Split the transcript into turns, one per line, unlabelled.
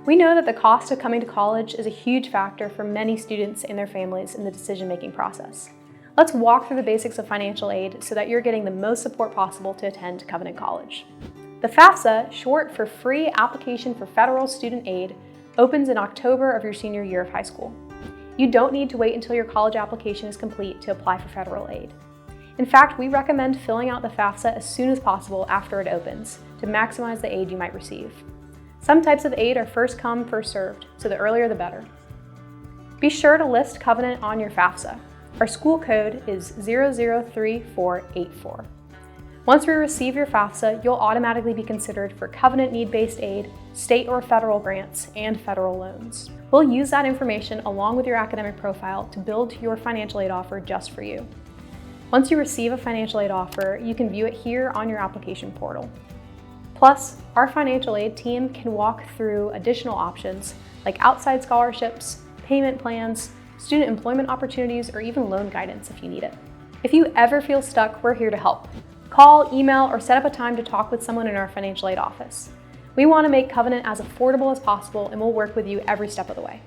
We know that the cost of coming to college is a huge factor for many students and their families in the decision-making process. Let's walk through the basics of financial aid so that you're getting the most support possible to attend Covenant College. The FAFSA, short for Free Application for Federal Student Aid, opens in October of your senior year of high school. You don't need to wait until your college application is complete to apply for federal aid. In fact, we recommend filling out the FAFSA as soon as possible after it opens to maximize the aid you might receive. Some types of aid are first come, first served, so the earlier the better. Be sure to list Covenant on your FAFSA. Our school code is 003484. Once we receive your FAFSA, you'll automatically be considered for Covenant need-based aid, state or federal grants, and federal loans. We'll use that information along with your academic profile to build your financial aid offer just for you. Once you receive a financial aid offer, you can view it here on your application portal. Plus, our financial aid team can walk through additional options like outside scholarships, payment plans, student employment opportunities, or even loan guidance if you need it. If you ever feel stuck, we're here to help. Call, email, or set up a time to talk with someone in our financial aid office. We want to make Covenant as affordable as possible, and we'll work with you every step of the way.